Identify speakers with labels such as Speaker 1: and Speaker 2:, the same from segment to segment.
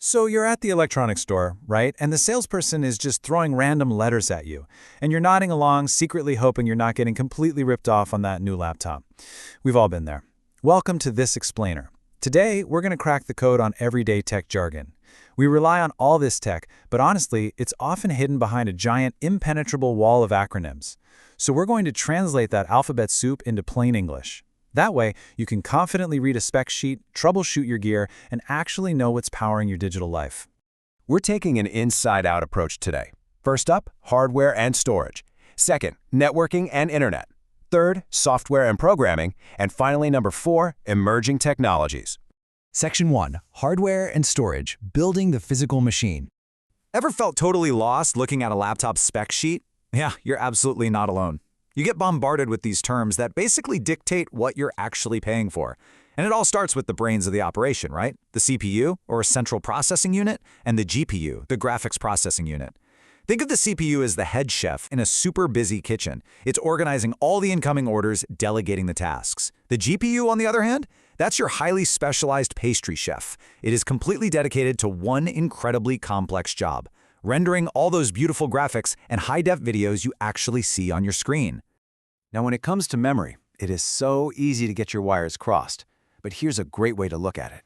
Speaker 1: So you're at the electronics store, right? And the salesperson is just throwing random letters at you. And you're nodding along, secretly hoping you're not getting completely ripped off on that new laptop. We've all been there. Welcome to This Explainer. Today, we're going to crack the code on everyday tech jargon. We rely on all this tech, but honestly, it's often hidden behind a giant, impenetrable wall of acronyms. So we're going to translate that alphabet soup into plain English. That way, you can confidently read a spec sheet, troubleshoot your gear, and actually know what's powering your digital life.
Speaker 2: We're taking an inside-out approach today. First up, hardware and storage. Second, networking and internet. Third, software and programming. And finally, number 4, emerging technologies.
Speaker 3: Section 1. Hardware and storage, building the physical machine.
Speaker 1: Ever felt totally lost looking at a laptop spec sheet? Yeah, you're absolutely not alone. You get bombarded with these terms that basically dictate what you're actually paying for. And it all starts with the brains of the operation, right? The CPU, or central processing unit, and the GPU, the graphics processing unit. Think of the CPU as the head chef in a super busy kitchen. It's organizing all the incoming orders, delegating the tasks. The GPU, on the other hand, that's your highly specialized pastry chef. It is completely dedicated to one incredibly complex job, rendering all those beautiful graphics and high-def videos you actually see on your screen.
Speaker 2: Now, when it comes to memory, it is so easy to get your wires crossed. But here's a great way to look at it.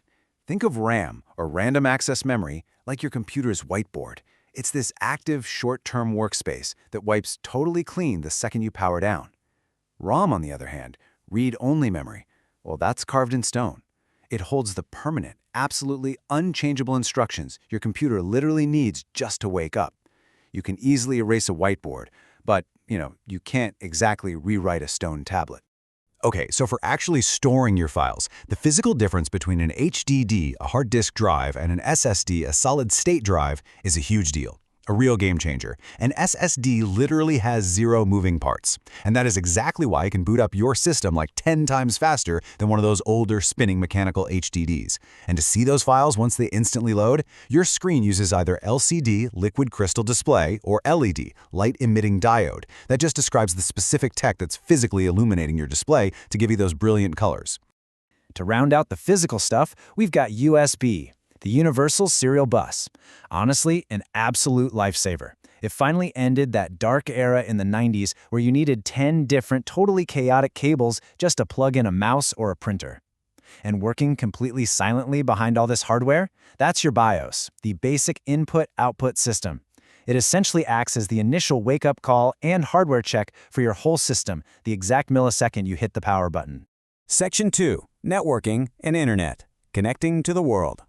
Speaker 2: Think of RAM, or random access memory, like your computer's whiteboard. It's this active, short-term workspace that wipes totally clean the second you power down. ROM, on the other hand, read-only memory, well, that's carved in stone. It holds the permanent, absolutely unchangeable instructions your computer literally needs just to wake up. You can easily erase a whiteboard, but, you can't exactly rewrite a stone tablet.
Speaker 4: Okay, so for actually storing your files, the physical difference between an HDD, a hard disk drive, and an SSD, a solid-state drive, is a huge deal. A real game changer. An SSD literally has 0 moving parts. And that is exactly why it can boot up your system like 10 times faster than one of those older spinning mechanical HDDs. And to see those files once they instantly load, your screen uses either LCD, liquid crystal display, or LED, light-emitting diode, that just describes the specific tech that's physically illuminating your display to give you those brilliant colors.
Speaker 3: To round out the physical stuff, we've got USB, the Universal Serial Bus. Honestly, an absolute lifesaver. It finally ended that dark era in the 90s where you needed 10 different, totally chaotic cables just to plug in a mouse or a printer. And working completely silently behind all this hardware, that's your BIOS, the basic input-output system. It essentially acts as the initial wake-up call and hardware check for your whole system, the exact millisecond you hit the power button.
Speaker 2: Section 2. Networking and Internet. Connecting to the world.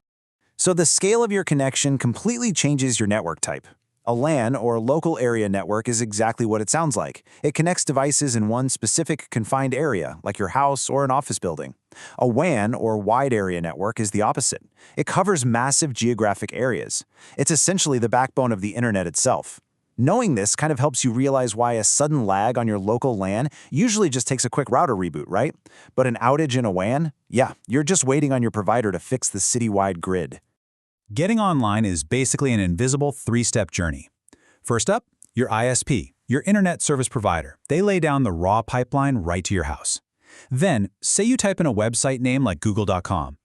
Speaker 1: So the scale of your connection completely changes your network type. A LAN, or local area network, is exactly what it sounds like. It connects devices in one specific confined area, like your house or an office building. A WAN, or wide area network, is the opposite. It covers massive geographic areas. It's essentially the backbone of the internet itself. Knowing this kind of helps you realize why a sudden lag on your local LAN usually just takes a quick router reboot, right? But an outage in a WAN? Yeah, you're just waiting on your provider to fix the citywide grid.
Speaker 4: Getting online is basically an invisible 3-step journey. First up, your ISP, your internet service provider. They lay down the raw pipeline right to your house. Then, say you type in a website name like google.com.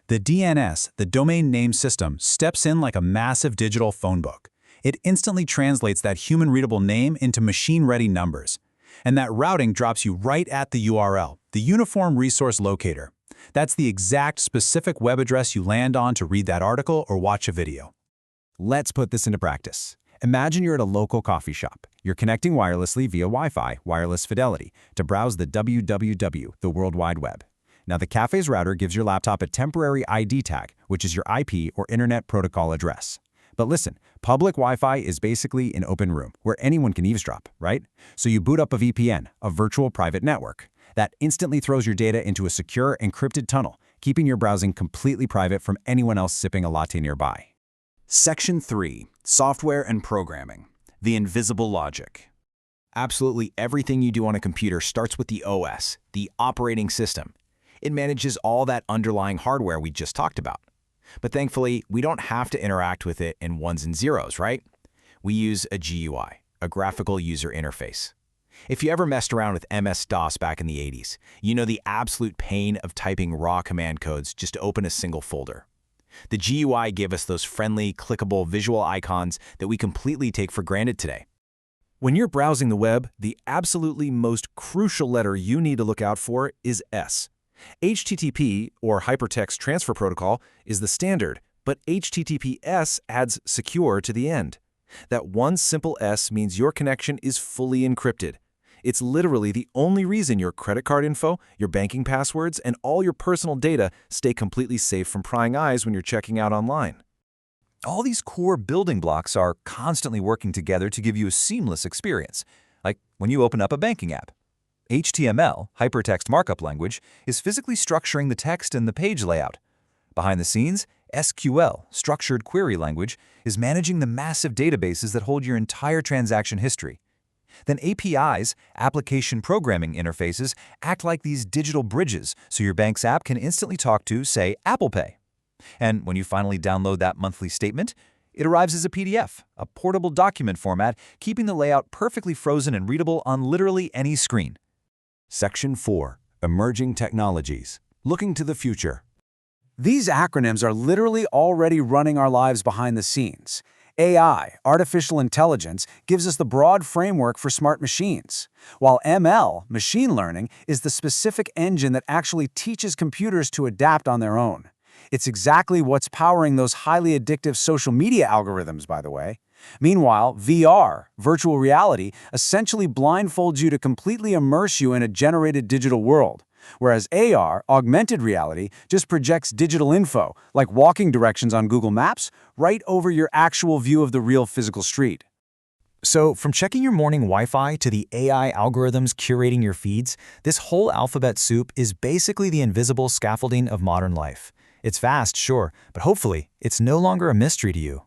Speaker 4: The DNS, the domain name system, steps in like a massive digital phone book. It instantly translates that human-readable name into machine-ready numbers. And that routing drops you right at the URL, the Uniform Resource Locator. That's the exact specific web address you land on to read that article or watch a video.
Speaker 2: Let's put this into practice. Imagine you're at a local coffee shop. You're connecting wirelessly via Wi-Fi, wireless fidelity, to browse the www, the World Wide Web. Now, the cafe's router gives your laptop a temporary ID tag, which is your IP or Internet Protocol address. But listen, public Wi-Fi is basically an open room where anyone can eavesdrop, right? So you boot up a VPN, a virtual private network. That instantly throws your data into a secure, encrypted tunnel, keeping your browsing completely private from anyone else sipping a latte nearby.
Speaker 5: Section 3. Software and Programming. The Invisible Logic. Absolutely everything you do on a computer starts with the OS, the operating system. It manages all that underlying hardware we just talked about. But thankfully, we don't have to interact with it in ones and zeros, right? We use a GUI, a graphical user interface. If you ever messed around with MS-DOS back in the 80s, you know the absolute pain of typing raw command codes just to open a single folder. The GUI gave us those friendly, clickable visual icons that we completely take for granted today.
Speaker 3: When you're browsing the web, the absolutely most crucial letter you need to look out for is S. HTTP, or Hypertext Transfer Protocol, is the standard, but HTTPS adds secure to the end. That one simple S means your connection is fully encrypted. It's literally the only reason your credit card info, your banking passwords, and all your personal data stay completely safe from prying eyes when you're checking out online.
Speaker 1: All these core building blocks are constantly working together to give you a seamless experience, like when you open up a banking app. HTML, Hypertext Markup Language, is physically structuring the text and the page layout. Behind the scenes, SQL, Structured Query Language, is managing the massive databases that hold your entire transaction history. Then APIs, Application Programming Interfaces, act like these digital bridges so your bank's app can instantly talk to, say, Apple Pay. And when you finally download that monthly statement, it arrives as a PDF, a portable document format, keeping the layout perfectly frozen and readable on literally any screen.
Speaker 4: Section 4. Emerging Technologies. Looking to the future.
Speaker 2: These acronyms are literally already running our lives behind the scenes. AI, artificial intelligence, gives us the broad framework for smart machines, while ML, machine learning, is the specific engine that actually teaches computers to adapt on their own. It's exactly what's powering those highly addictive social media algorithms, by the way. Meanwhile, VR, virtual reality, essentially blindfolds you to completely immerse you in a generated digital world, whereas AR, augmented reality, just projects digital info, like walking directions on Google Maps, right over your actual view of the real physical street.
Speaker 3: So, from checking your morning Wi-Fi to the AI algorithms curating your feeds, this whole alphabet soup is basically the invisible scaffolding of modern life. It's fast, sure, but hopefully, it's no longer a mystery to you.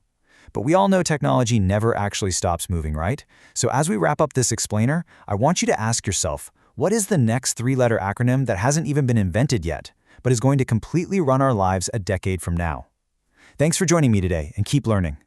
Speaker 3: But we all know technology never actually stops moving, right? So as we wrap up this explainer, I want you to ask yourself, what is the next three-letter acronym that hasn't even been invented yet, but is going to completely run our lives a decade from now? Thanks for joining me today, and keep learning.